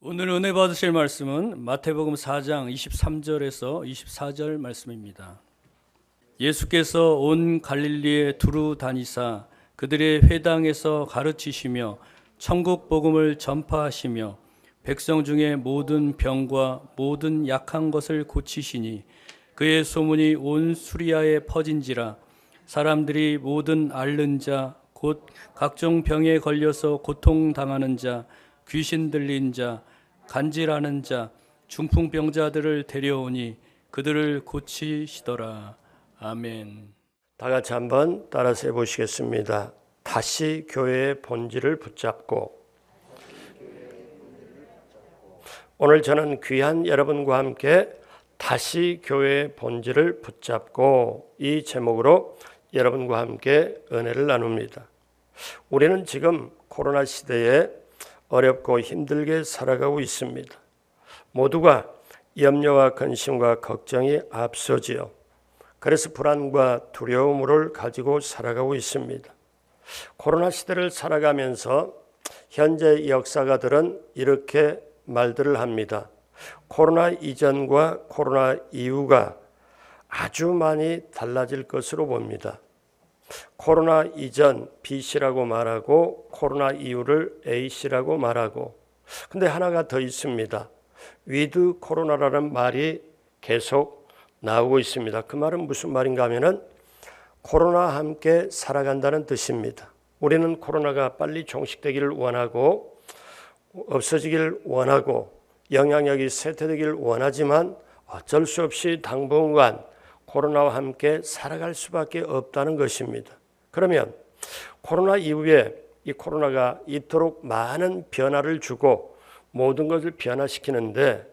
오늘 은혜 받으실 말씀은 마태복음 4장 23절에서 24절 말씀입니다. 예수께서 온 갈릴리에 두루 다니사 그들의 회당에서 가르치시며 천국 복음을 전파하시며 백성 중에 모든 병과 모든 약한 것을 고치시니 그의 소문이 온 수리아에 퍼진지라. 사람들이 모든 앓는 자 곧 각종 병에 걸려서 고통당하는 자, 귀신 들린 자, 간질하는 자, 중풍병자들을 데려오니 그들을 고치시더라. 아멘. 다 같이 한번 따라서 해보시겠습니다. 다시 교회의 본질을 붙잡고. 오늘 저는 귀한 여러분과 함께 다시 교회의 본질을 붙잡고 이 제목으로 여러분과 함께 은혜를 나눕니다. 우리는 지금 코로나 시대에 어렵고 힘들게 살아가고 있습니다. 모두가 염려와 근심과 걱정이 앞서지요. 그래서 불안과 두려움을 가지고 살아가고 있습니다. 코로나 시대를 살아가면서 현재 역사가들은 이렇게 말들을 합니다. 코로나 이전과 코로나 이후가 아주 많이 달라질 것으로 봅니다. 코로나 이전 B씨라고 말하고 코로나 이후를 A씨라고 말하고, 근데 하나가 더 있습니다. 위드 코로나라는 말이 계속 나오고 있습니다. 그 말은 무슨 말인가 하면은 코로나와 함께 살아간다는 뜻입니다. 우리는 코로나가 빨리 종식되기를 원하고 없어지기를 원하고 영향력이 쇠퇴되기를 원하지만 어쩔 수 없이 당분간 코로나와 함께 살아갈 수밖에 없다는 것입니다. 그러면 코로나 이후에 이 코로나가 이토록 많은 변화를 주고 모든 것을 변화시키는데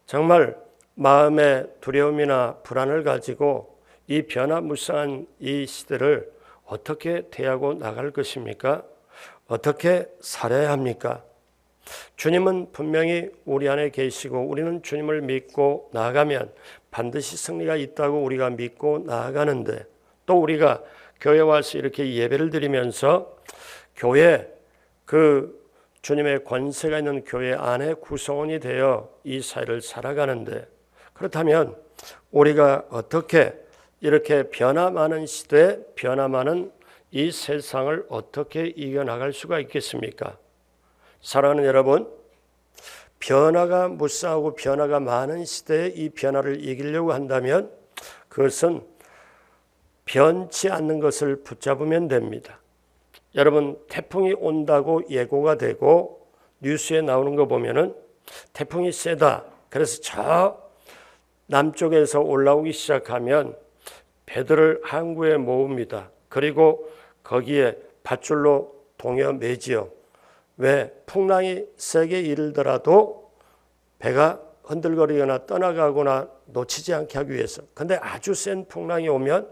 정말 마음의 두려움이나 불안을 가지고 이 변화무쌍한 이 시대를 어떻게 대하고 나갈 것입니까? 어떻게 살아야 합니까? 주님은 분명히 우리 안에 계시고 우리는 주님을 믿고 나아가면 반드시 승리가 있다고 우리가 믿고 나아가는데, 또 우리가 교회 와서 이렇게 예배를 드리면서 교회 그 주님의 권세가 있는 교회 안에 구성원이 되어 이 사회를 살아가는데, 그렇다면 우리가 어떻게 이렇게 변화 많은 시대에 변화 많은 이 세상을 어떻게 이겨나갈 수가 있겠습니까? 사랑하는 여러분, 변화가 무쌍하고 변화가 많은 시대에 이 변화를 이기려고 한다면 그것은 변치 않는 것을 붙잡으면 됩니다. 여러분, 태풍이 온다고 예고가 되고 뉴스에 나오는 거 보면은 태풍이 세다, 그래서 저 남쪽에서 올라오기 시작하면 배들을 항구에 모읍니다. 그리고 거기에 밧줄로 동여 매지요. 왜? 풍랑이 세게 일더라도 배가 흔들거리거나 떠나가거나 놓치지 않게 하기 위해서. 근데 아주 센 풍랑이 오면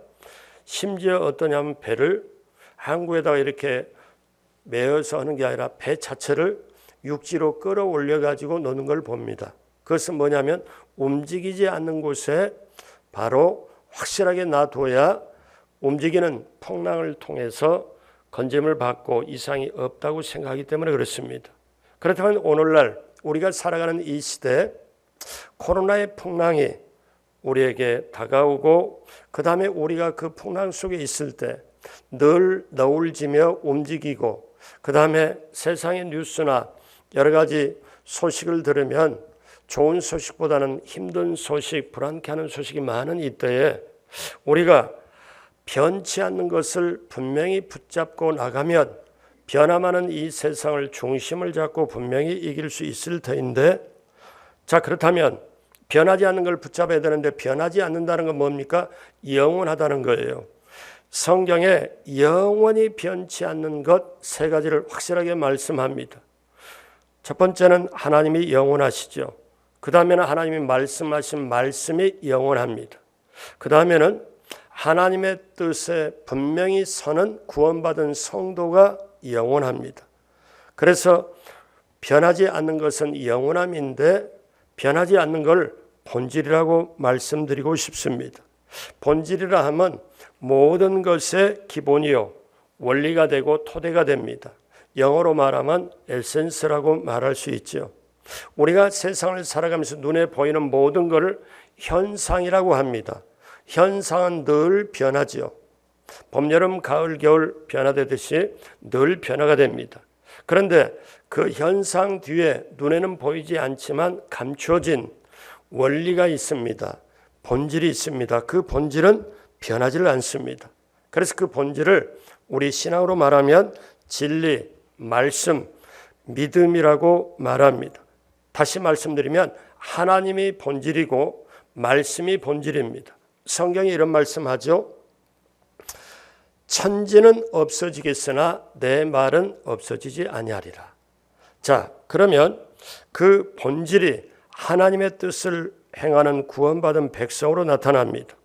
심지어 어떠냐면 배를 항구에다가 이렇게 매어서 하는 게 아니라 배 자체를 육지로 끌어올려 가지고 노는 걸 봅니다. 그것은 뭐냐면 움직이지 않는 곳에 바로 확실하게 놔둬야 움직이는 풍랑을 통해서 건짐을 받고 이상이 없다고 생각하기 때문에 그렇습니다. 그렇다면 오늘날 우리가 살아가는 이 시대에 코로나의 풍랑이 우리에게 다가오고 그 다음에 우리가 그 풍랑 속에 있을 때 늘 너울지며 움직이고 그 다음에 세상의 뉴스나 여러 가지 소식을 들으면 좋은 소식보다는 힘든 소식, 불안케 하는 소식이 많은 이때에 우리가 변치 않는 것을 분명히 붙잡고 나가면 변화 많은 이 세상을 중심을 잡고 분명히 이길 수 있을 터인데, 자, 그렇다면 변하지 않는 걸 붙잡아야 되는데 변하지 않는다는 건 뭡니까? 영원하다는 거예요. 성경에 영원히 변치 않는 것 세 가지를 확실하게 말씀합니다. 첫 번째는 하나님이 영원하시죠. 그 다음에는 하나님이 말씀하신 말씀이 영원합니다. 그 다음에는 하나님의 뜻에 분명히 서는 구원받은 성도가 영원합니다. 그래서 변하지 않는 것은 영원함인데 변하지 않는 걸 본질이라고 말씀드리고 싶습니다. 본질이라 하면 모든 것의 기본이요 원리가 되고 토대가 됩니다. 영어로 말하면 에센스라고 말할 수 있죠. 우리가 세상을 살아가면서 눈에 보이는 모든 것을 현상이라고 합니다. 현상은 늘 변하지요. 봄, 여름, 가을, 겨울 변화되듯이 늘 변화가 됩니다. 그런데 그 현상 뒤에 눈에는 보이지 않지만 감추어진 원리가 있습니다. 본질이 있습니다. 그 본질은 변하지 않습니다. 그래서 그 본질을 우리 신앙으로 말하면 진리, 말씀, 믿음이라고 말합니다. 다시 말씀드리면 하나님이 본질이고 말씀이 본질입니다. 성경이 이런 말씀하죠. 천지는 없어지겠으나 내 말은 없어지지 아니하리라. 자, 그러면 그 본질이 하나님의 뜻을 행하는 구원받은 백성으로 나타납니다.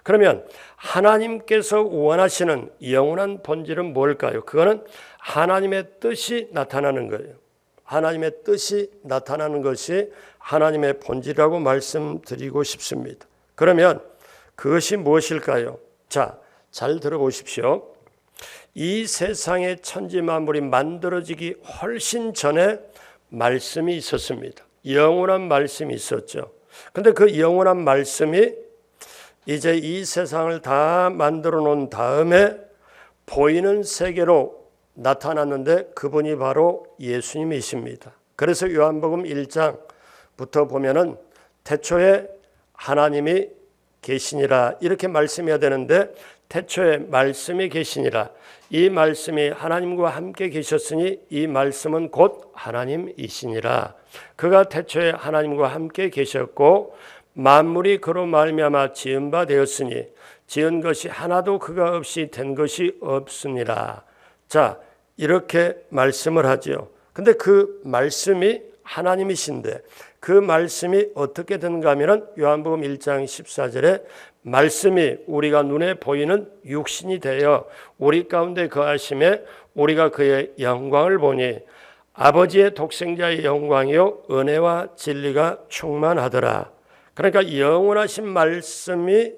그러면 하나님께서 원하시는 영원한 본질은 뭘까요? 그거는 하나님의 뜻이 나타나는 거예요. 하나님의 뜻이 나타나는 것이 하나님의 본질이라고 말씀드리고 싶습니다. 그러면 그것이 무엇일까요? 자, 잘 들어보십시오. 이 세상의 천지 만물이 만들어지기 훨씬 전에 말씀이 있었습니다. 영원한 말씀이 있었죠. 근데 그 영원한 말씀이 이제 이 세상을 다 만들어 놓은 다음에 보이는 세계로 나타났는데 그분이 바로 예수님이십니다. 그래서 요한복음 1장부터 보면은 태초에 하나님이 계시니라 이렇게 말씀해야 되는데 태초에 말씀이 계시니라. 이 말씀이 하나님과 함께 계셨으니 이 말씀은 곧 하나님이시니라. 그가 태초에 하나님과 함께 계셨고 만물이 그로 말미암아 지은 바 되었으니 지은 것이 하나도 그가 없이 된 것이 없으니라. 자, 이렇게 말씀을 하죠. 근데 그 말씀이 하나님이신데 그 말씀이 어떻게 되는가 하면 요한복음 1장 14절에 말씀이 우리가 눈에 보이는 육신이 되어 우리 가운데 거하심에 우리가 그의 영광을 보니 아버지의 독생자의 영광이요 은혜와 진리가 충만하더라. 그러니까 영원하신 말씀이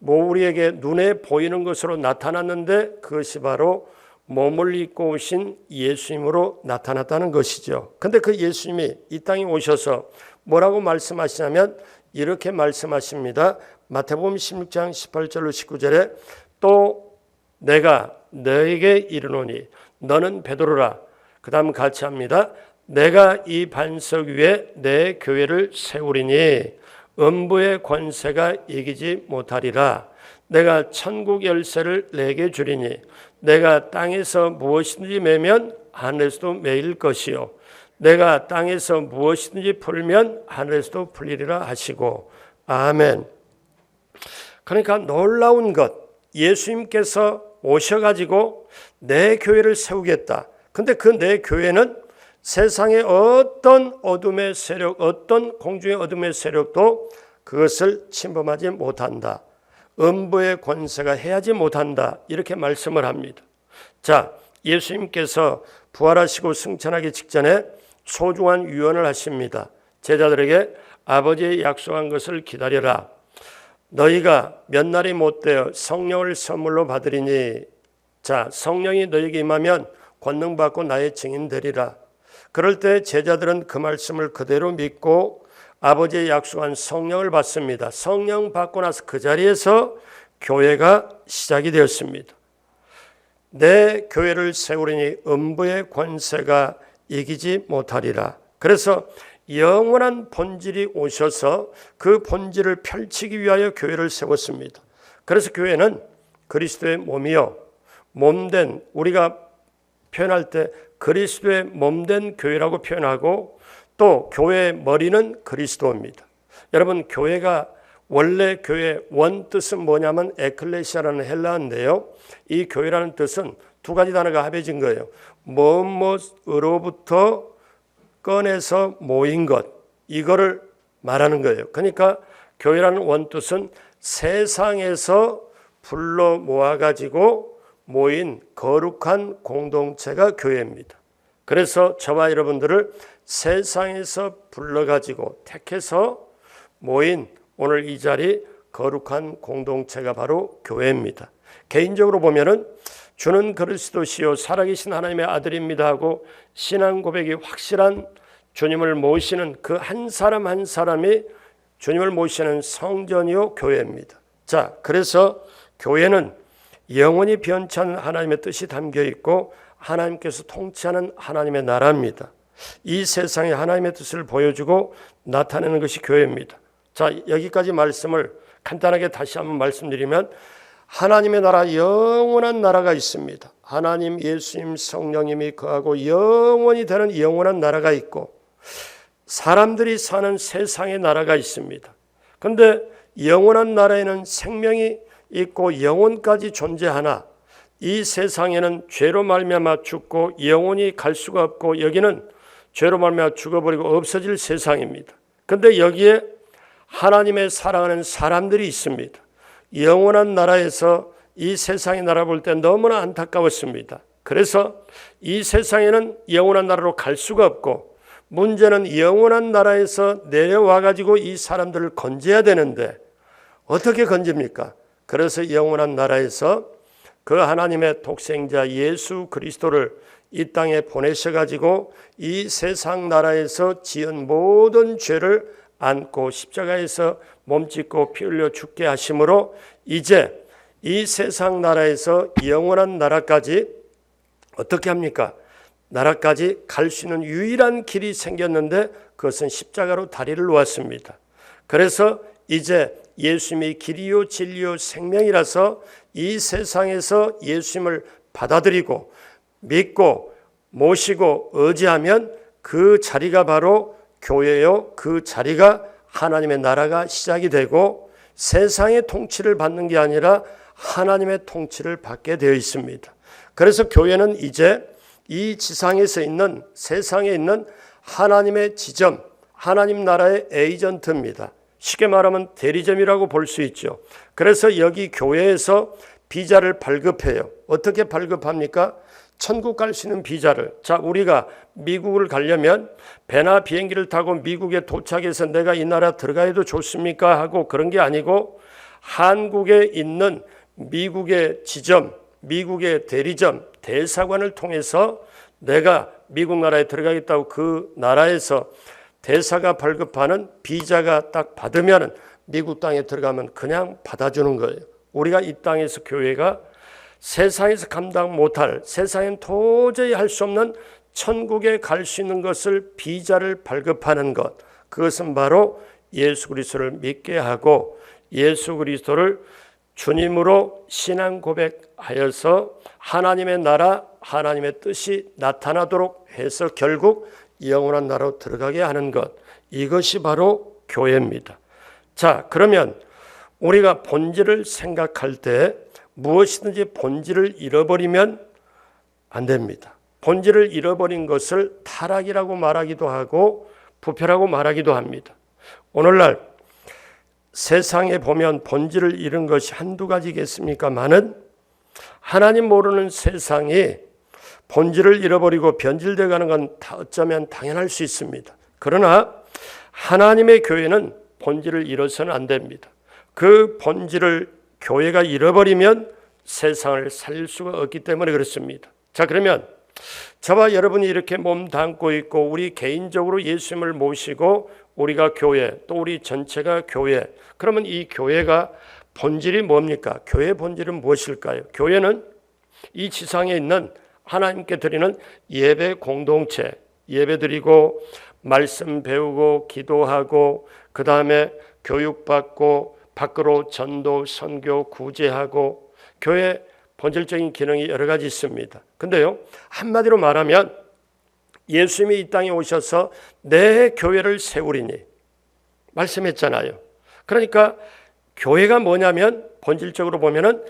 우리에게 눈에 보이는 것으로 나타났는데 그것이 바로 몸을 입고 오신 예수님으로 나타났다는 것이죠. 근데 그 예수님이 이 땅에 오셔서 뭐라고 말씀하시냐면 이렇게 말씀하십니다. 마태복음 16장 18절로 19절에 또 내가 너에게 이르노니 너는 베드로라. 그 다음 같이 합니다. 내가 이 반석 위에 내 교회를 세우리니 음부의 권세가 이기지 못하리라. 내가 천국 열쇠를 내게 주리니 내가 땅에서 무엇이든지 매면 하늘에서도 매일 것이요 내가 땅에서 무엇이든지 풀면 하늘에서도 풀리리라 하시고 아멘. 그러니까 놀라운 것, 예수님께서 오셔가지고 내 교회를 세우겠다. 근데 그 내 교회는 세상의 어떤 어둠의 세력, 어떤 공중의 어둠의 세력도 그것을 침범하지 못한다. 음부의 권세가 해하지 못한다. 이렇게 말씀을 합니다. 자, 예수님께서 부활하시고 승천하기 직전에 소중한 유언을 하십니다. 제자들에게 아버지의 약속한 것을 기다려라. 너희가 몇 날이 못되어 성령을 선물로 받으리니 자, 성령이 너희에게 임하면 권능 받고 나의 증인 되리라. 그럴 때 제자들은 그 말씀을 그대로 믿고 아버지의 약속한 성령을 받습니다. 성령 받고 나서 그 자리에서 교회가 시작이 되었습니다. 내 교회를 세우리니 음부의 권세가 이기지 못하리라. 그래서 영원한 본질이 오셔서 그 본질을 펼치기 위하여 교회를 세웠습니다. 그래서 교회는 그리스도의 몸이요 몸된 우리가 표현할 때 그리스도의 몸된 교회라고 표현하고 또 교회의 머리는 그리스도입니다. 여러분 교회가 원래 교회 원뜻은 뭐냐면 에클레시아라는 헬라어인데요. 이 교회라는 뜻은 두 가지 단어가 합해진 거예요. 무엇으로부터 꺼내서 모인 것 이거를 말하는 거예요. 그러니까 교회라는 원뜻은 세상에서 불러 모아가지고 모인 거룩한 공동체가 교회입니다. 그래서 저와 여러분들을 세상에서 불러가지고 택해서 모인 오늘 이 자리 거룩한 공동체가 바로 교회입니다. 개인적으로 보면은 주는 그리스도시요 살아계신 하나님의 아들입니다 하고 신앙 고백이 확실한 주님을 모시는 그 한 사람 한 사람이 주님을 모시는 성전이요 교회입니다. 자, 그래서 교회는 영원히 변치 않는 하나님의 뜻이 담겨 있고 하나님께서 통치하는 하나님의 나라입니다. 이 세상에 하나님의 뜻을 보여주고 나타내는 것이 교회입니다. 자, 여기까지 말씀을 간단하게 다시 한번 말씀드리면 하나님의 나라, 영원한 나라가 있습니다. 하나님, 예수님, 성령님이 거하고 영원히 되는 영원한 나라가 있고 사람들이 사는 세상의 나라가 있습니다. 그런데 영원한 나라에는 생명이 있고 영혼까지 존재하나 이 세상에는 죄로 말미암아 죽고 영원히 갈 수가 없고 여기는 죄로 말미암아 죽어버리고 없어질 세상입니다. 그런데 여기에 하나님의 사랑하는 사람들이 있습니다. 영원한 나라에서 이 세상의 나라 볼 때 너무나 안타까웠습니다. 그래서 이 세상에는 영원한 나라로 갈 수가 없고 문제는 영원한 나라에서 내려와 가지고 이 사람들을 건져야 되는데 어떻게 건집니까? 그래서 영원한 나라에서 그 하나님의 독생자 예수 그리스도를 이 땅에 보내셔 가지고 이 세상 나라에서 지은 모든 죄를 안고 십자가에서 몸짓고 피 흘려 죽게 하심으로 이제 이 세상 나라에서 영원한 나라까지 어떻게 합니까? 나라까지 갈 수 있는 유일한 길이 생겼는데 그것은 십자가로 다리를 놓았습니다. 그래서 이제 예수님이 길이요 진리요 생명이라서 이 세상에서 예수님을 받아들이고 믿고 모시고 의지하면 그 자리가 바로 교회요. 그 자리가 하나님의 나라가 시작이 되고 세상의 통치를 받는 게 아니라 하나님의 통치를 받게 되어 있습니다. 그래서 교회는 이제 이 지상에서 있는 세상에 있는 하나님의 지점, 하나님 나라의 에이전트입니다. 쉽게 말하면 대리점이라고 볼 수 있죠. 그래서 여기 교회에서 비자를 발급해요. 어떻게 발급합니까? 천국 갈 수 있는 비자를. 자, 우리가 미국을 가려면 배나 비행기를 타고 미국에 도착해서 내가 이 나라 들어가도 좋습니까? 하고 그런 게 아니고 한국에 있는 미국의 지점, 미국의 대리점, 대사관을 통해서 내가 미국 나라에 들어가겠다고 그 나라에서 대사가 발급하는 비자가 딱 받으면 미국 땅에 들어가면 그냥 받아주는 거예요. 우리가 이 땅에서 교회가 세상에서 감당 못할, 세상엔 도저히 할 수 없는 천국에 갈 수 있는 것을 비자를 발급하는 것, 그것은 바로 예수 그리스도를 믿게 하고 예수 그리스도를 주님으로 신앙 고백하여서 하나님의 나라, 하나님의 뜻이 나타나도록 해서 결국 영원한 나라로 들어가게 하는 것, 이것이 바로 교회입니다. 자, 그러면 우리가 본질을 생각할 때 무엇이든지 본질을 잃어버리면 안 됩니다. 본질을 잃어버린 것을 타락이라고 말하기도 하고 부패라고 말하기도 합니다. 오늘날 세상에 보면 본질을 잃은 것이 한두 가지겠습니까마는 하나님 모르는 세상이 본질을 잃어버리고 변질되어 가는 건 어쩌면 당연할 수 있습니다. 그러나 하나님의 교회는 본질을 잃어서는 안 됩니다. 그 본질을 교회가 잃어버리면 세상을 살릴 수가 없기 때문에 그렇습니다. 자, 그러면 저와 여러분이 이렇게 몸 담고 있고 우리 개인적으로 예수님을 모시고 우리가 교회, 또 우리 전체가 교회, 그러면 이 교회가 본질이 뭡니까? 교회의 본질은 무엇일까요? 교회는 이 지상에 있는 하나님께 드리는 예배 공동체, 예배 드리고 말씀 배우고 기도하고 그 다음에 교육받고 밖으로 전도, 선교, 구제하고 교회 본질적인 기능이 여러 가지 있습니다. 근데요, 한마디로 말하면 예수님이 이 땅에 오셔서 내 교회를 세우리니 말씀했잖아요. 그러니까 교회가 뭐냐면 본질적으로 보면은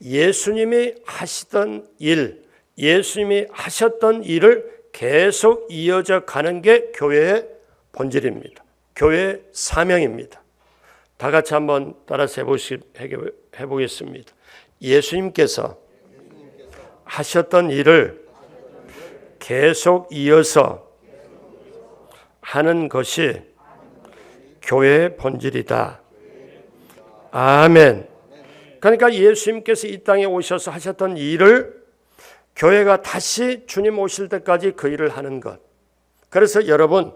예수님이 하시던 일, 예수님이 하셨던 일을 계속 이어져 가는 게 교회의 본질입니다. 교회의 사명입니다. 다 같이 한번 따라서 해보겠습니다. 예수님께서 하셨던 일을 계속 이어서 하는 것이 교회의 본질이다. 아멘. 그러니까 예수님께서 이 땅에 오셔서 하셨던 일을 교회가 다시 주님 오실 때까지 그 일을 하는 것. 그래서 여러분,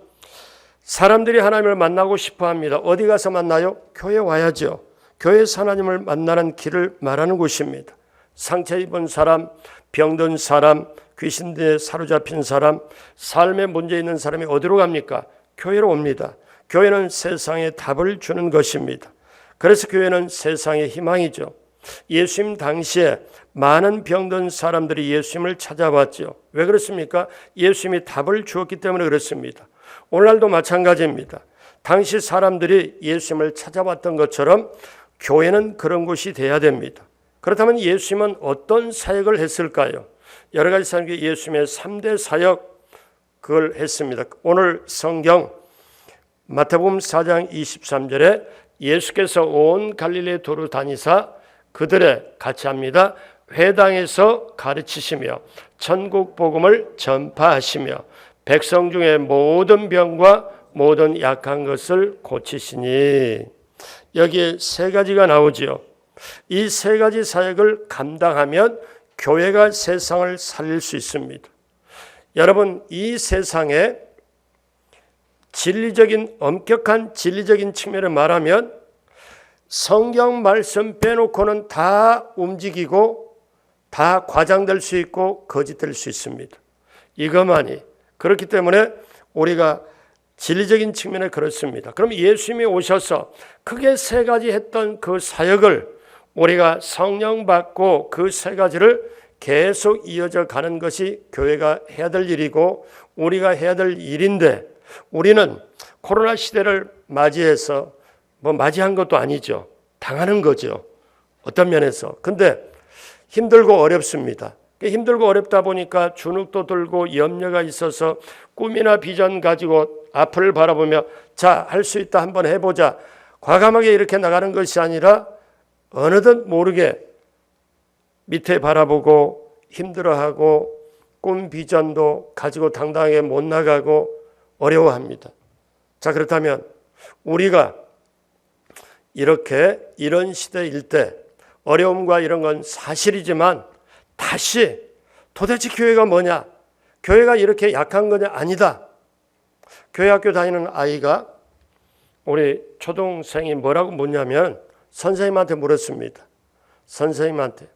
사람들이 하나님을 만나고 싶어 합니다. 어디 가서 만나요? 교회 와야죠. 교회에서 하나님을 만나는 길을 말하는 곳입니다. 상처 입은 사람, 병든 사람, 귀신들에 사로잡힌 사람, 삶에 문제 있는 사람이 어디로 갑니까? 교회로 옵니다. 교회는 세상에 답을 주는 것입니다. 그래서 교회는 세상의 희망이죠. 예수님 당시에 많은 병든 사람들이 예수님을 찾아왔죠. 왜 그렇습니까? 예수님이 답을 주었기 때문에 그렇습니다. 오늘날도 마찬가지입니다. 당시 사람들이 예수님을 찾아왔던 것처럼 교회는 그런 곳이 돼야 됩니다. 그렇다면 예수님은 어떤 사역을 했을까요? 여러 가지 사역이 예수님의 3대 사역 그걸 했습니다. 오늘 성경 마태복음 4장 23절에 예수께서 온 갈릴리 도로 다니사 그들의 같이 합니다. 회당에서 가르치시며 천국 복음을 전파하시며 백성 중에 모든 병과 모든 약한 것을 고치시니. 여기에 세 가지가 나오지요. 이 세 가지 사역을 감당하면 교회가 세상을 살릴 수 있습니다. 여러분, 이 세상에 엄격한 진리적인 측면을 말하면 성경 말씀 빼놓고는 다 움직이고 다 과장될 수 있고 거짓될 수 있습니다. 이것만이. 그렇기 때문에 우리가 진리적인 측면에 그렇습니다. 그럼 예수님이 오셔서 크게 세 가지 했던 그 사역을 우리가 성령 받고 그 세 가지를 계속 이어져 가는 것이 교회가 해야 될 일이고 우리가 해야 될 일인데, 우리는 코로나 시대를 맞이해서 맞이한 것도 아니죠. 당하는 거죠. 어떤 면에서. 근데 힘들고 어렵습니다. 힘들고 어렵다 보니까 주눅도 들고 염려가 있어서 꿈이나 비전 가지고 앞을 바라보며 자, 할 수 있다, 한번 해보자, 과감하게 이렇게 나가는 것이 아니라 어느덧 모르게 밑에 바라보고 힘들어하고 꿈 비전도 가지고 당당하게 못 나가고 어려워합니다. 자, 그렇다면 우리가 이런 시대일 때 어려움과 이런 건 사실이지만 다시 도대체 교회가 뭐냐? 교회가 이렇게 약한 거냐? 아니다. 교회 학교 다니는 아이가 우리 초등생이 뭐라고 묻냐면 선생님한테 물었습니다. 선생님한테,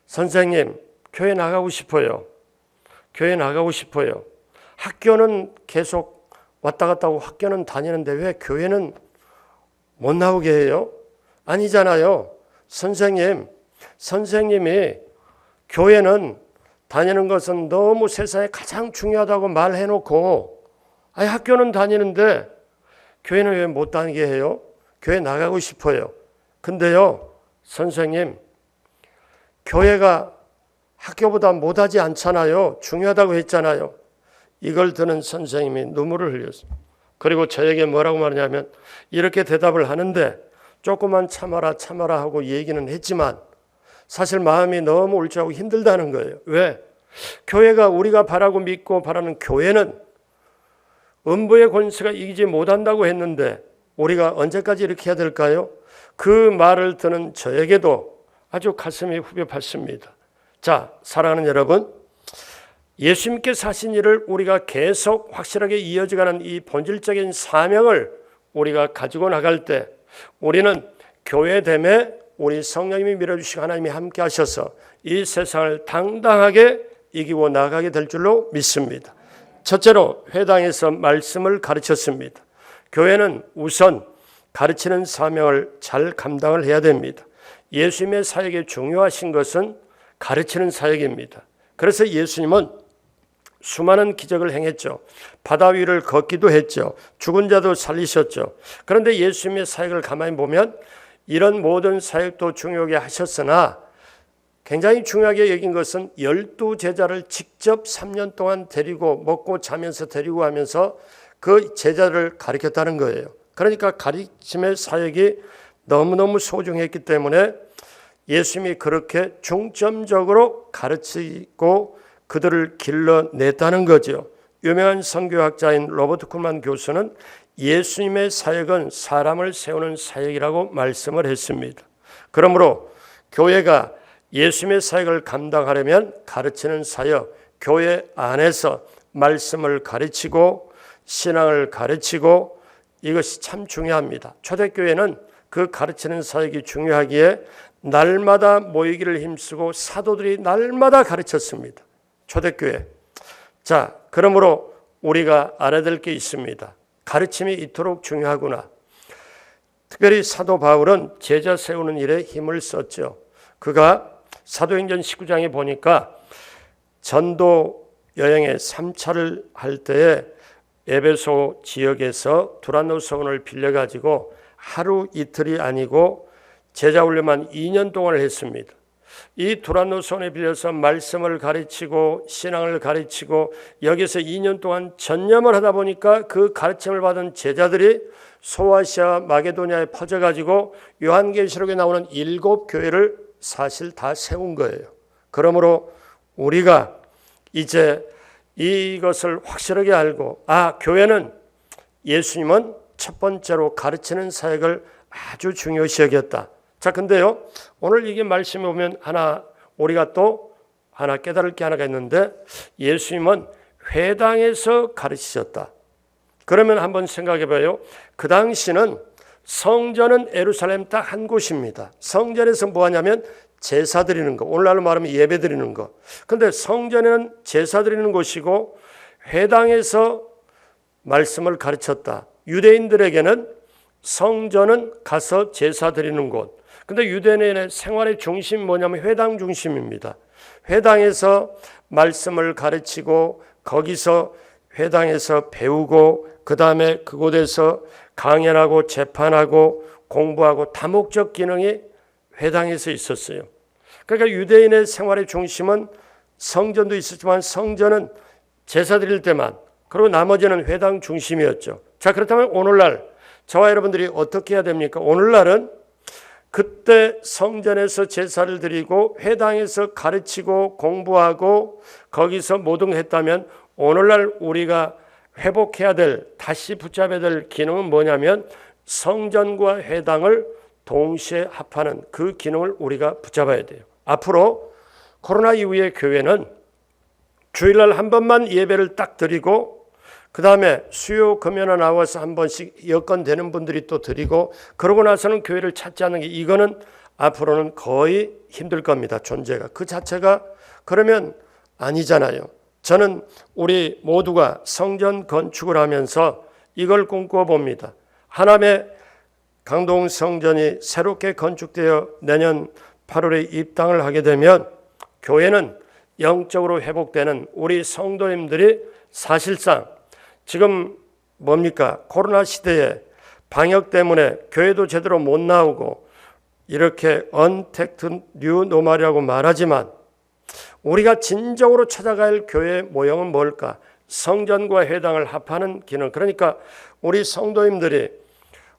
선생님, 교회 나가고 싶어요. 교회 나가고 싶어요. 학교는 계속 왔다 갔다 하고 학교는 다니는데 왜 교회는 못 나오게 해요? 아니잖아요. 선생님이 교회는 다니는 것은 너무 세상에 가장 중요하다고 말해놓고 학교는 다니는데 교회는 왜 못 다니게 해요? 교회 나가고 싶어요. 근데요, 선생님, 교회가 학교보다 못하지 않잖아요. 중요하다고 했잖아요. 이걸 듣는 선생님이 눈물을 흘렸어요. 그리고 저에게 뭐라고 말하냐면 이렇게 대답을 하는데 조금만 참아라 하고 얘기는 했지만 사실 마음이 너무 울적하고 힘들다는 거예요. 왜? 교회가 우리가 바라고 믿고 바라는 교회는 음부의 권세가 이기지 못한다고 했는데 우리가 언제까지 이렇게 해야 될까요? 그 말을 듣는 저에게도 아주 가슴이 후벼 팠습니다. 자, 사랑하는 여러분, 예수님께서 하신 일을 우리가 계속 확실하게 이어져가는 이 본질적인 사명을 우리가 가지고 나갈 때 우리는 교회됨에 우리 성령님이 밀어주시고 하나님이 함께 하셔서 이 세상을 당당하게 이기고 나가게 될 줄로 믿습니다. 첫째로 회당에서 말씀을 가르쳤습니다. 교회는 우선 가르치는 사명을 잘 감당을 해야 됩니다. 예수님의 사역에 중요하신 것은 가르치는 사역입니다. 그래서 예수님은 수많은 기적을 행했죠. 바다 위를 걷기도 했죠. 죽은 자도 살리셨죠. 그런데 예수님의 사역을 가만히 보면 이런 모든 사역도 중요하게 하셨으나 굉장히 중요하게 여긴 것은 12제자를 직접 3년 동안 데리고 먹고 자면서 데리고 하면서 그 제자를 가르쳤다는 거예요. 그러니까 가르침의 사역이 너무너무 소중했기 때문에 예수님이 그렇게 중점적으로 가르치고 그들을 길러냈다는 거죠. 유명한 선교학자인 로버트 쿨만 교수는 예수님의 사역은 사람을 세우는 사역이라고 말씀을 했습니다. 그러므로 교회가 예수님의 사역을 감당하려면 가르치는 사역, 교회 안에서 말씀을 가르치고 신앙을 가르치고 이것이 참 중요합니다. 초대교회는 그 가르치는 사역이 중요하기에 날마다 모이기를 힘쓰고 사도들이 날마다 가르쳤습니다. 초대교회. 자, 그러므로 우리가 알아야 될 게 있습니다. 가르침이 이토록 중요하구나. 특별히 사도 바울은 제자 세우는 일에 힘을 썼죠. 그가 사도행전 19장에 보니까 전도 여행의 3차를 할 때에 에베소 지역에서 두란노 성원을 빌려가지고 하루 이틀이 아니고 제자 훈련만 2년 동안 했습니다. 이 두란노 성원에 빌려서 말씀을 가르치고 신앙을 가르치고 여기서 2년 동안 전념을 하다 보니까 그 가르침을 받은 제자들이 소아시아 마게도니아에 퍼져가지고 요한계시록에 나오는 7교회를 사실 다 세운 거예요. 그러므로 우리가 이제 이것을 확실하게 알고 교회는 예수님은 첫 번째로 가르치는 사역을 아주 중요시 여겼다. 자, 근데요, 오늘 이게 말씀에 보면 우리가 또 하나 깨달을 게 하나가 있는데 예수님은 회당에서 가르치셨다. 그러면 한번 생각해 봐요. 그 당시는 성전은 예루살렘 딱 한 곳입니다. 성전에서 뭐 하냐면 제사 드리는 거, 오늘날로 말하면 예배 드리는 거. 근데 성전에는 제사 드리는 곳이고 회당에서 말씀을 가르쳤다. 유대인들에게는 성전은 가서 제사 드리는 곳. 근데 유대인의 생활의 중심 뭐냐면 회당 중심입니다. 회당에서 말씀을 가르치고 거기서 회당에서 배우고 그 다음에 그곳에서 강연하고 재판하고 공부하고 다목적 기능이 회당에서 있었어요. 그러니까 유대인의 생활의 중심은 성전도 있었지만 성전은 제사 드릴 때만, 그리고 나머지는 회당 중심이었죠. 자, 그렇다면 오늘날 저와 여러분들이 어떻게 해야 됩니까? 오늘날은 그때 성전에서 제사를 드리고 회당에서 가르치고 공부하고 거기서 모동했다면 오늘날 우리가 회복해야 될, 다시 붙잡아야 될 기능은 뭐냐면 성전과 회당을 동시에 합하는 그 기능을 우리가 붙잡아야 돼요. 앞으로 코로나 이후에 교회는 주일날 한 번만 예배를 딱 드리고 그 다음에 수요 금요일에 나와서 한 번씩 여건 되는 분들이 또 드리고 그러고 나서는 교회를 찾지 않는 게 이거는 앞으로는 거의 힘들 겁니다. 존재가. 그 자체가 그러면 아니잖아요. 저는 우리 모두가 성전 건축을 하면서 이걸 꿈꿔 봅니다. 하남의 강동 성전이 새롭게 건축되어 내년 8월에 입당을 하게 되면 교회는 영적으로 회복되는 우리 성도님들이 사실상 지금 뭡니까? 코로나 시대에 방역 때문에 교회도 제대로 못 나오고 이렇게 언택트 뉴 노멀이라고 말하지만 우리가 진정으로 찾아가야 할 교회의 모형은 뭘까? 성전과 회당을 합하는 기능. 그러니까 우리 성도님들이,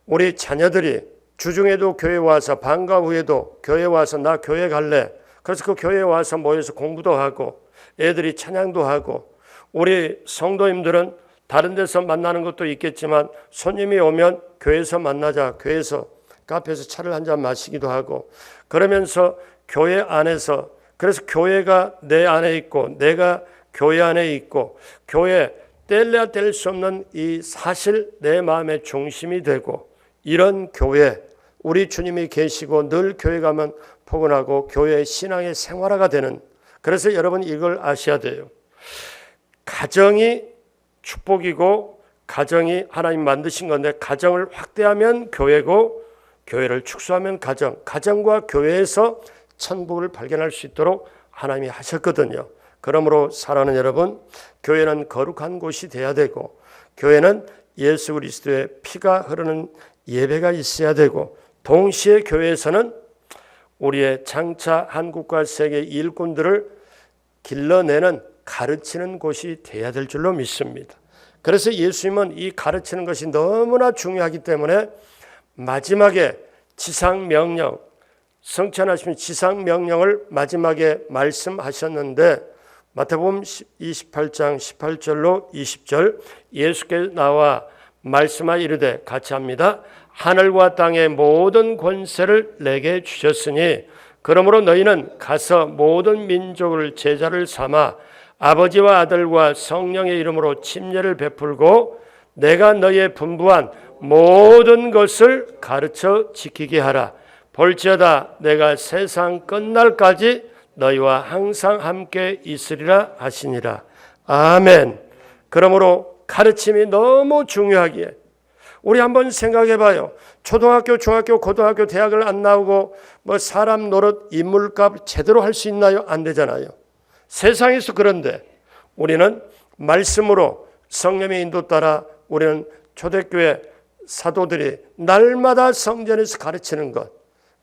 우리 자녀들이 주중에도 교회 와서 방과 후에도 교회 와서 나 교회 갈래. 그래서 그 교회에 와서 모여서 공부도 하고 애들이 찬양도 하고 우리 성도님들은 다른 데서 만나는 것도 있겠지만 손님이 오면 교회에서 만나자. 교회에서 카페에서 차를 한잔 마시기도 하고 그러면서 교회 안에서 그래서 교회가 내 안에 있고 내가 교회 안에 있고 교회 뗄래야 뗄 수 없는 이 사실 내 마음의 중심이 되고 이런 교회 우리 주님이 계시고 늘 교회 가면 포근하고 교회의 신앙의 생활화가 되는 그래서 여러분 이걸 아셔야 돼요. 가정이 축복이고 가정이 하나님 만드신 건데 가정을 확대하면 교회고 교회를 축소하면 가정, 가정과 교회에서 천국을 발견할 수 있도록 하나님이 하셨거든요. 그러므로 사랑하는 여러분, 교회는 거룩한 곳이 돼야 되고 교회는 예수 그리스도의 피가 흐르는 예배가 있어야 되고 동시에 교회에서는 우리의 장차 한국과 세계 일꾼들을 길러내는 가르치는 곳이 돼야 될 줄로 믿습니다. 그래서 예수님은 이 가르치는 것이 너무나 중요하기 때문에 마지막에 지상명령, 성찬하시면 지상명령을 마지막에 말씀하셨는데 마태복음 28장 18절로 20절 예수께서 나와 말씀하 이르되 같이 합니다. 하늘과 땅의 모든 권세를 내게 주셨으니 그러므로 너희는 가서 모든 민족을 제자를 삼아 아버지와 아들과 성령의 이름으로 침례를 베풀고 내가 너희에 분부한 모든 것을 가르쳐 지키게 하라. 볼지어다 내가 세상 끝날까지 너희와 항상 함께 있으리라 하시니라. 아멘. 그러므로 가르침이 너무 중요하기에 우리 한번 생각해 봐요. 초등학교, 중학교, 고등학교, 대학을 안 나오고 뭐 사람 노릇, 인물값 제대로 할 수 있나요? 안 되잖아요. 세상에서 그런데 우리는 말씀으로 성령의 인도 따라 우리는 초대교회 사도들이 날마다 성전에서 가르치는 것.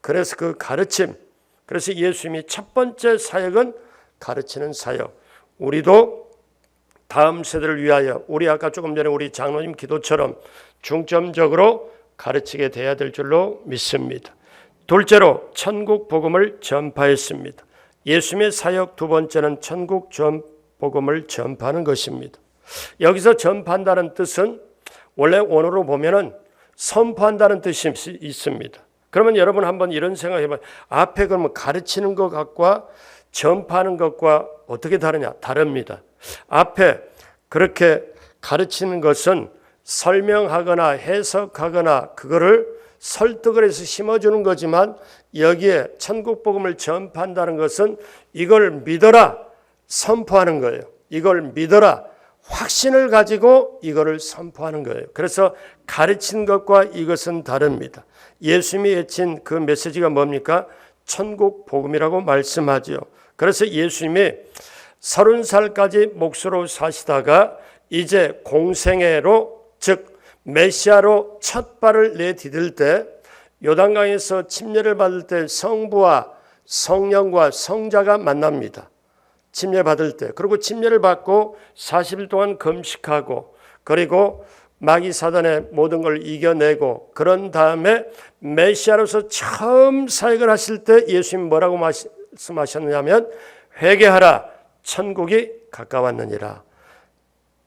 그래서 그 가르침, 그래서 예수님이 첫 번째 사역은 가르치는 사역. 우리도 다음 세대를 위하여 우리 아까 조금 전에 우리 장로님 기도처럼 중점적으로 가르치게 돼야 될 줄로 믿습니다. 둘째로 천국 복음을 전파했습니다. 예수님의 사역 두 번째는 천국 복음을 전파하는 것입니다. 여기서 전파한다는 뜻은 원래 원어로 보면은 선포한다는 뜻이 있습니다. 그러면 여러분 한번 이런 생각해 봐요. 앞에 그러면 가르치는 것과 전파하는 것과 어떻게 다르냐? 다릅니다. 앞에 그렇게 가르치는 것은 설명하거나 해석하거나 그거를 설득을 해서 심어주는 거지만 여기에 천국 복음을 전파한다는 것은 이걸 믿어라 선포하는 거예요. 이걸 믿어라 확신을 가지고 이거를 선포하는 거예요. 그래서 가르친 것과 이것은 다릅니다. 예수님이 외친 그 메시지가 뭡니까? 천국 복음이라고 말씀하죠. 그래서 예수님이 30살까지 목수로 사시다가 이제 공생애로 즉 메시아로 첫 발을 내디딜 때 요단강에서 침례를 받을 때 성부와 성령과 성자가 만납니다. 침례 받을 때. 그리고 침례를 받고 40일 동안 금식하고 그리고 마귀 사단의 모든 걸 이겨내고 그런 다음에 메시아로서 처음 사역을 하실 때 예수님 뭐라고 말씀하셨느냐면 회개하라 천국이 가까웠느니라.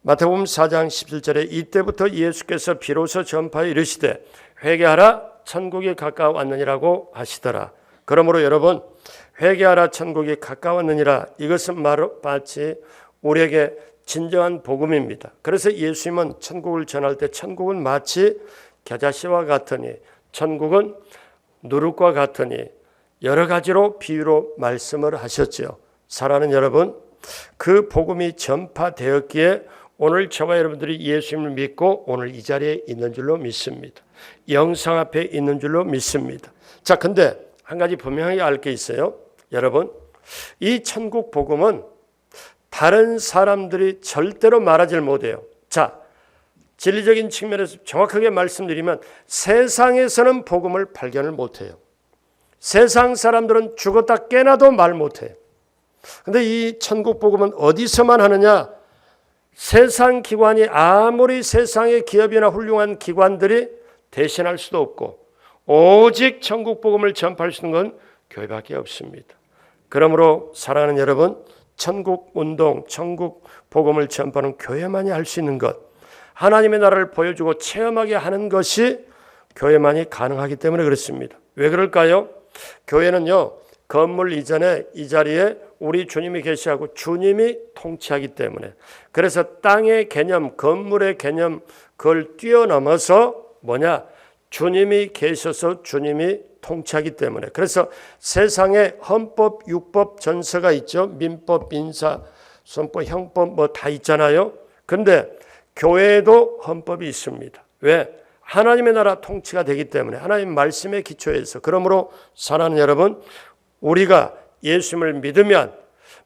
마태복음 4장 17절에 이때부터 예수께서 비로소 전파에 이르시되 회개하라 천국이 가까웠느니라고 하시더라. 그러므로 여러분 회개하라 천국이 가까웠느니라 이것은 마치 우리에게 진정한 복음입니다. 그래서 예수님은 천국을 전할 때 천국은 마치 겨자씨와 같으니 천국은 누룩과 같으니 여러 가지로 비유로 말씀을 하셨죠. 사랑하는 여러분 그 복음이 전파되었기에 오늘 저와 여러분들이 예수님을 믿고 오늘 이 자리에 있는 줄로 믿습니다. 영상 앞에 있는 줄로 믿습니다. 자, 근데 한 가지 분명히 알 게 있어요. 여러분, 이 천국 복음은 다른 사람들이 절대로 말하지 못해요. 자, 진리적인 측면에서 정확하게 말씀드리면 세상에서는 복음을 발견을 못해요. 세상 사람들은 죽었다 깨나도 말 못해요. 근데 이 천국 복음은 어디서만 하느냐? 세상 기관이 아무리 세상의 기업이나 훌륭한 기관들이 대신할 수도 없고 오직 천국 복음을 전파할 수 있는 건 교회밖에 없습니다. 그러므로 사랑하는 여러분, 천국 운동, 천국 복음을 전파하는 교회만이 할 수 있는 것, 하나님의 나라를 보여주고 체험하게 하는 것이 교회만이 가능하기 때문에 그렇습니다. 왜 그럴까요? 교회는요, 건물 이전에 이 자리에 우리 주님이 계시하고 주님이 통치하기 때문에 그래서 땅의 개념, 건물의 개념 그걸 뛰어넘어서 뭐냐? 주님이 계셔서 주님이 통치하기 때문에 그래서 세상에 헌법, 율법, 전서가 있죠. 민법, 민사, 선법, 형법 뭐 다 있잖아요. 근데 교회에도 헌법이 있습니다. 왜? 하나님의 나라 통치가 되기 때문에 하나님 말씀의 기초에서 그러므로 사랑하는 여러분 우리가 예수님을 믿으면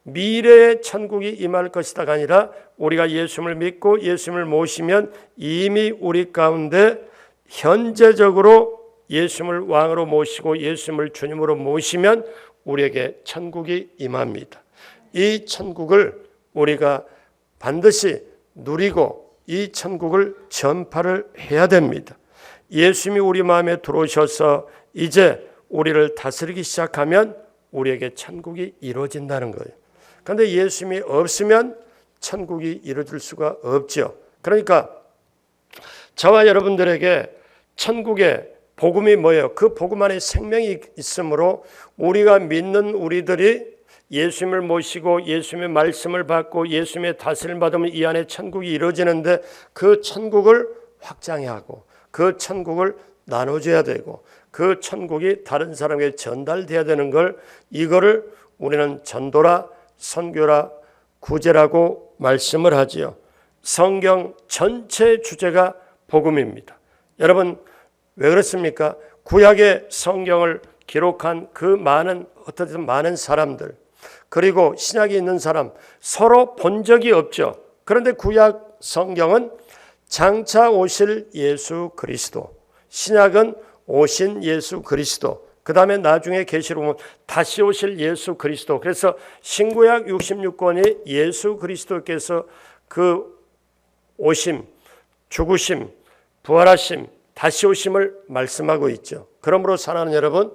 미래의 천국이 임할 것이다가 아니라 우리가 예수님을 믿고 예수님을 모시면 이미 우리 가운데 현재적으로 예수님을 왕으로 모시고 예수님을 주님으로 모시면 우리에게 천국이 임합니다. 이 천국을 우리가 반드시 누리고 이 천국을 전파를 해야 됩니다. 예수님이 우리 마음에 들어오셔서 이제 우리를 다스리기 시작하면 우리에게 천국이 이루어진다는 거예요. 그런데 예수님이 없으면 천국이 이루어질 수가 없죠. 그러니까 저와 여러분들에게 천국의 복음이 뭐예요? 그 복음 안에 생명이 있으므로 우리가 믿는 우리들이 예수님을 모시고 예수님의 말씀을 받고 예수님의 다스림을 받으면 이 안에 천국이 이루어지는데 그 천국을 확장해야 하고 그 천국을 나눠줘야 되고 그 천국이 다른 사람에게 전달돼야 되는 걸 이거를 우리는 전도라 선교라 구제라고 말씀을 하지요. 성경 전체 주제가 복음입니다. 여러분 왜 그렇습니까? 구약의 성경을 기록한 그 어떻든 많은 사람들 그리고 신약에 있는 사람 서로 본 적이 없죠. 그런데 구약 성경은 장차 오실 예수 그리스도, 신약은 오신 예수 그리스도, 그 다음에 나중에 계시록은 다시 오실 예수 그리스도. 그래서 신구약 66권이 예수 그리스도께서 그 오심, 죽으심, 부활하심, 다시 오심을 말씀하고 있죠. 그러므로 사랑하는 여러분,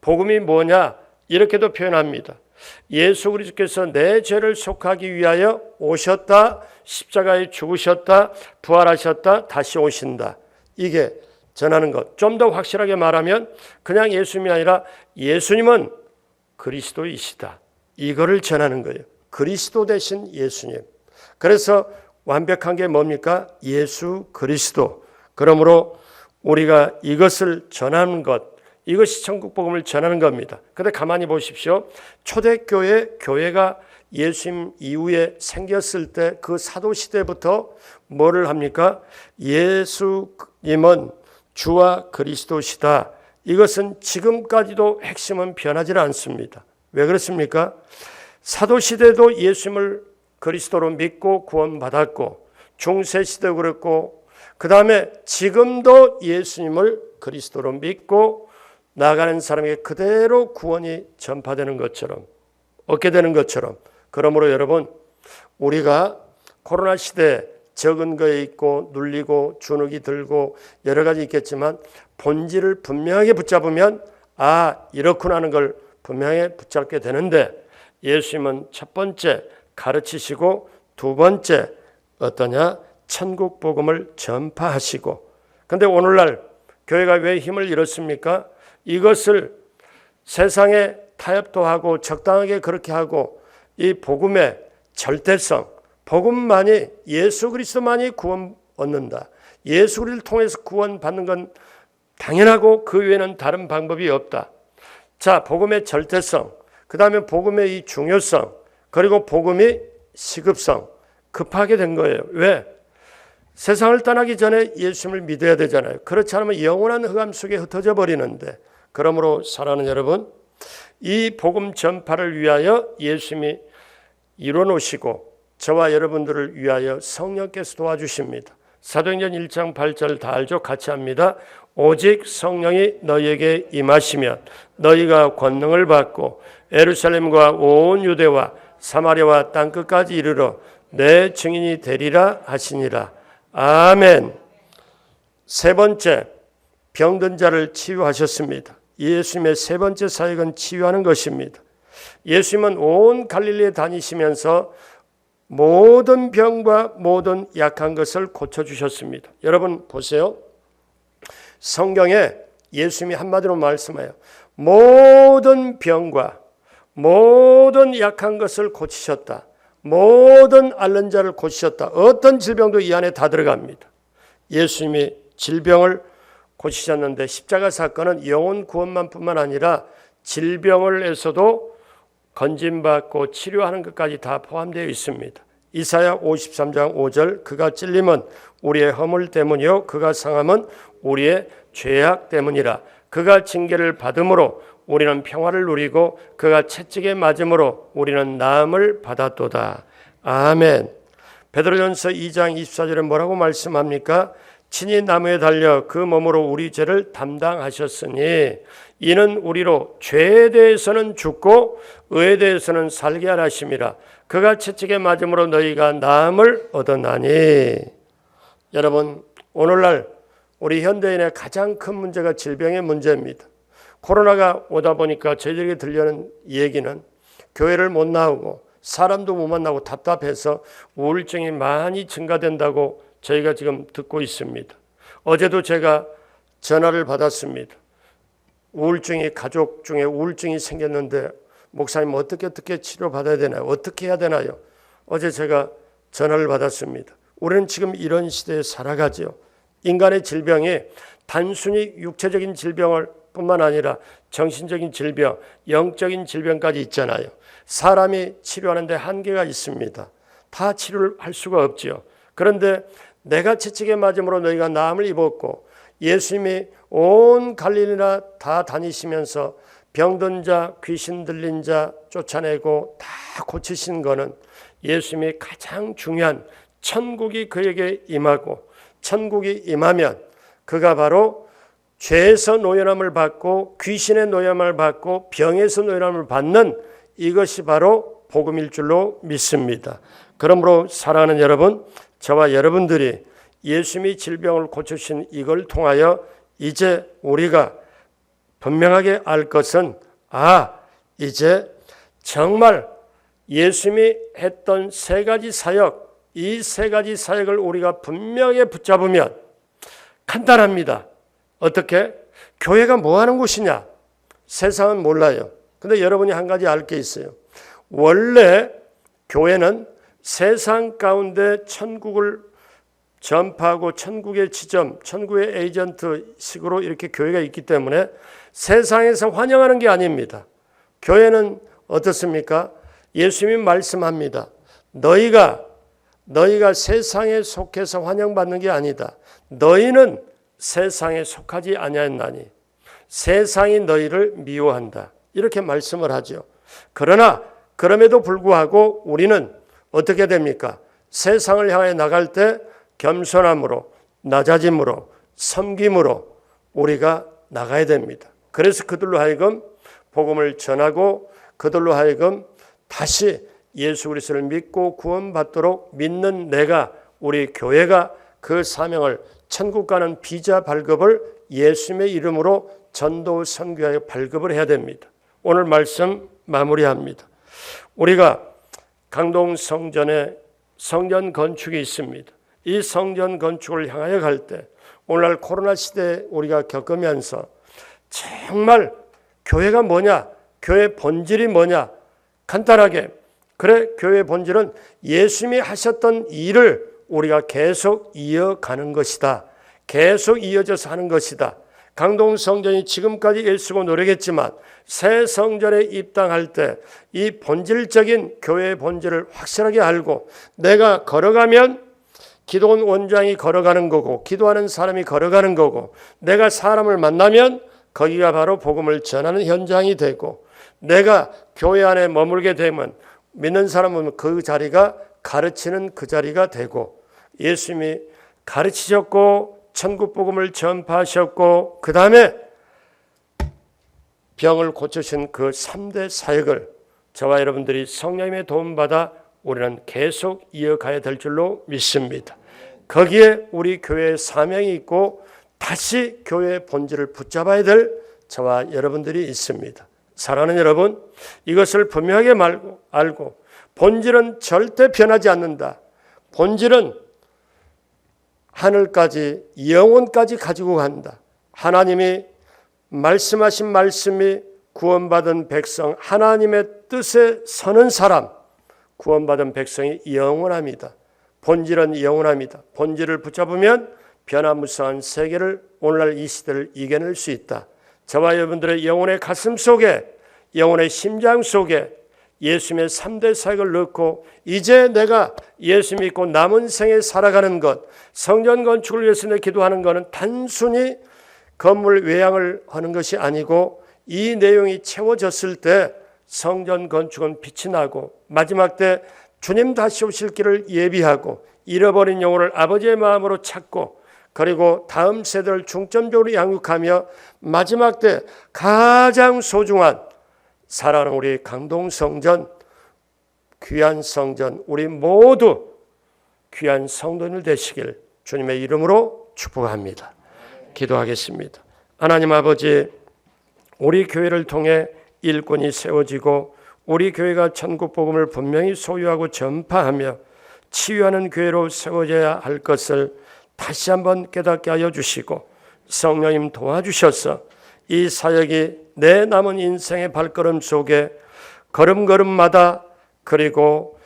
복음이 뭐냐? 이렇게도 표현합니다. 예수 그리스도께서 내 죄를 속하기 위하여 오셨다, 십자가에 죽으셨다, 부활하셨다, 다시 오신다. 이게 전하는 것. 좀 더 확실하게 말하면 그냥 예수님이 아니라 예수님은 그리스도이시다. 이거를 전하는 거예요. 그리스도 대신 예수님. 그래서 완벽한 게 뭡니까? 예수 그리스도. 그러므로 우리가 이것을 전하는 것, 이것이 천국 복음을 전하는 겁니다. 그런데 가만히 보십시오. 초대교회, 교회가 예수님 이후에 생겼을 때 그 사도시대부터 뭐를 합니까? 예수님은 주와 그리스도시다. 이것은 지금까지도 핵심은 변하지 않습니다. 왜 그렇습니까? 사도시대도 예수님을 그리스도로 믿고 구원받았고 중세시대도 그렇고 그 다음에 지금도 예수님을 그리스도로 믿고 나가는 사람에게 그대로 구원이 전파되는 것처럼 얻게 되는 것처럼 그러므로 여러분 우리가 코로나 시대에 적은 거에 있고 눌리고 주눅이 들고 여러 가지 있겠지만 본질을 분명하게 붙잡으면 이렇구나 하는 걸 분명히 붙잡게 되는데 예수님은 첫 번째 가르치시고 두 번째 어떠냐? 천국 복음을 전파하시고 그런데 오늘날 교회가 왜 힘을 잃었습니까? 이것을 세상에 타협도 하고 적당하게 그렇게 하고 이 복음의 절대성 복음만이 예수 그리스도만이 구원 얻는다. 예수 그리스도를 통해서 구원 받는 건 당연하고 그 외에는 다른 방법이 없다. 자, 복음의 절대성, 그 다음에 복음의 이 중요성, 그리고 복음이 시급성, 급하게 된 거예요. 왜? 세상을 떠나기 전에 예수님을 믿어야 되잖아요. 그렇지 않으면 영원한 흑암 속에 흩어져 버리는데 그러므로 사랑하는 여러분 이 복음 전파를 위하여 예수님이 이뤄놓으시고 저와 여러분들을 위하여 성령께서 도와주십니다. 사도행전 1장 8절 다 알죠? 같이 합니다. 오직 성령이 너희에게 임하시면 너희가 권능을 받고 예루살렘과 온 유대와 사마리아와 땅끝까지 이르러 내 증인이 되리라 하시니라. 아멘. 세 번째, 병든 자를 치유하셨습니다. 예수님의 세 번째 사역은 치유하는 것입니다. 예수님은 온 갈릴리에 다니시면서 모든 병과 모든 약한 것을 고쳐주셨습니다. 여러분 보세요. 성경에 예수님이 한마디로 말씀해요. 모든 병과 모든 약한 것을 고치셨다. 모든 앓는 자를 고치셨다. 어떤 질병도 이 안에 다 들어갑니다. 예수님이 질병을 고치셨는데 십자가 사건은 영혼 구원만 뿐만 아니라 질병을 해서도 건진받고 치료하는 것까지 다 포함되어 있습니다. 이사야 53장 5절 그가 찔림은 우리의 허물 때문이요 그가 상함은 우리의 죄악 때문이라. 그가 징계를 받음으로 우리는 평화를 누리고 그가 채찍에 맞음으로 우리는 나음을 받았도다. 아멘. 베드로전서 2장 24절에 뭐라고 말씀합니까? 친히 나무에 달려 그 몸으로 우리 죄를 담당하셨으니 이는 우리로 죄에 대해서는 죽고 의에 대해서는 살게 하라 하심이라. 그가 채찍에 맞음으로 너희가 나음을 얻었나니. 여러분 오늘날 우리 현대인의 가장 큰 문제가 질병의 문제입니다. 코로나가 오다 보니까 저희들에게 들려는 얘기는 교회를 못 나오고 사람도 못 만나고 답답해서 우울증이 많이 증가된다고 저희가 지금 듣고 있습니다. 어제도 제가 전화를 받았습니다. 가족 중에 우울증이 생겼는데 목사님 어떻게 치료받아야 되나요? 어떻게 해야 되나요? 어제 제가 전화를 받았습니다. 우리는 지금 이런 시대에 살아가죠. 인간의 질병이 단순히 육체적인 질병을 뿐만 아니라 정신적인 질병, 영적인 질병까지 있잖아요. 사람이 치료하는데 한계가 있습니다. 다 치료를 할 수가 없지요. 그런데 내가 채찍에 맞음으로 너희가 나음을 입었고 예수님이 온 갈릴리나 다 다니시면서 병든 자, 귀신 들린 자 쫓아내고 다 고치신 거는 예수님이 가장 중요한 천국이 그에게 임하고 천국이 임하면 그가 바로 죄에서 노연함을 받고 귀신의 노연함을 받고 병에서 노연함을 받는 이것이 바로 복음일 줄로 믿습니다. 그러므로 사랑하는 여러분, 저와 여러분들이 예수님이 질병을 고치신 이걸 통하여 이제 우리가 분명하게 알 것은 이제 정말 예수님이 했던 세 가지 사역, 이 세 가지 사역을 우리가 분명하게 붙잡으면 간단합니다. 어떻게? 교회가 뭐 하는 곳이냐? 세상은 몰라요. 근데 여러분이 한 가지 알 게 있어요. 원래 교회는 세상 가운데 천국을 전파하고 천국의 지점, 천국의 에이전트 식으로 이렇게 교회가 있기 때문에 세상에서 환영하는 게 아닙니다. 교회는 어떻습니까? 예수님이 말씀합니다. 너희가 세상에 속해서 환영받는 게 아니다. 너희는 세상에 속하지 아니하였나니 세상이 너희를 미워한다. 이렇게 말씀을 하죠. 그러나 그럼에도 불구하고 우리는 어떻게 됩니까? 세상을 향해 나갈 때 겸손함으로, 낮아짐으로, 섬김으로 우리가 나가야 됩니다. 그래서 그들로 하여금 복음을 전하고 그들로 하여금 다시 예수 그리스도를 믿고 구원받도록 믿는 내가, 우리 교회가 그 사명을 천국 가는 비자 발급을 예수님의 이름으로 전도 선교하여 발급을 해야 됩니다. 오늘 말씀 마무리합니다. 우리가 강동 성전에 성전 건축이 있습니다. 이 성전 건축을 향하여 갈 때 오늘날 코로나 시대에 우리가 겪으면서 정말 교회가 뭐냐? 교회 본질이 뭐냐? 간단하게 그래, 교회의 본질은 예수님이 하셨던 일을 우리가 계속 이어가는 것이다. 계속 이어져서 하는 것이다. 강동 성전이 지금까지 일쓰고 노력했지만 새 성전에 입당할 때 이 본질적인 교회의 본질을 확실하게 알고 내가 걸어가면 기도원 원장이 걸어가는 거고 기도하는 사람이 걸어가는 거고 내가 사람을 만나면 거기가 바로 복음을 전하는 현장이 되고 내가 교회 안에 머물게 되면 믿는 사람은 그 자리가 가르치는 그 자리가 되고 예수님이 가르치셨고 천국 복음을 전파하셨고 그 다음에 병을 고치신 그 3대 사역을 저와 여러분들이 성령님의 도움받아 우리는 계속 이어가야 될 줄로 믿습니다. 거기에 우리 교회의 사명이 있고 다시 교회의 본질을 붙잡아야 될 저와 여러분들이 있습니다. 사랑하는 여러분, 이것을 분명하게 알고 본질은 절대 변하지 않는다. 본질은 하늘까지 영혼까지 가지고 간다. 하나님이 말씀하신 말씀이 구원받은 백성, 하나님의 뜻에 서는 사람, 구원받은 백성이 영원합니다. 본질은 영원합니다. 본질을 붙잡으면 변화무쌍한 세계를 오늘날 이 시대를 이겨낼 수 있다. 저와 여러분들의 영혼의 가슴 속에, 영혼의 심장 속에 예수님의 3대 사역을 넣고 이제 내가 예수 믿고 남은 생에 살아가는 것, 성전 건축을 위해서 기도하는 것은 단순히 건물 외양을 하는 것이 아니고 이 내용이 채워졌을 때 성전 건축은 빛이 나고 마지막 때 주님 다시 오실 길을 예비하고 잃어버린 영혼을 아버지의 마음으로 찾고 그리고 다음 세대를 중점적으로 양육하며 마지막 때 가장 소중한 사랑하는 우리 강동 성전, 귀한 성전, 우리 모두 귀한 성도들 되시길 주님의 이름으로 축복합니다. 기도하겠습니다. 하나님 아버지, 우리 교회를 통해 일꾼이 세워지고 우리 교회가 천국 복음을 분명히 소유하고 전파하며 치유하는 교회로 세워져야 할 것을 다시 한번 깨닫게 하여 주시고 성령님 도와주셔서 이 사역이 내 남은 인생의 발걸음 속에 걸음걸음마다 그리고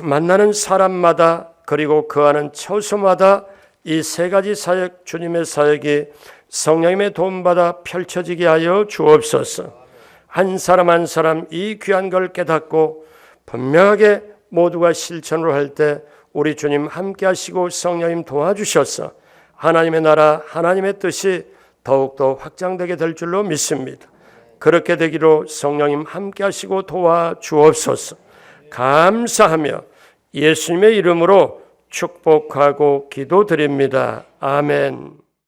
만나는 사람마다 그리고 거하는 처소마다 이 세 가지 사역, 주님의 사역이 성령님의 도움받아 펼쳐지게 하여 주옵소서. 한 사람 한 사람 이 귀한 걸 깨닫고 분명하게 모두가 실천을 할 때 우리 주님 함께 하시고 성령님 도와주셔서 하나님의 나라, 하나님의 뜻이 더욱더 확장되게 될 줄로 믿습니다. 그렇게 되기로 성령님 함께 하시고 도와주옵소서. 감사하며 예수님의 이름으로 축복하고 기도드립니다. 아멘.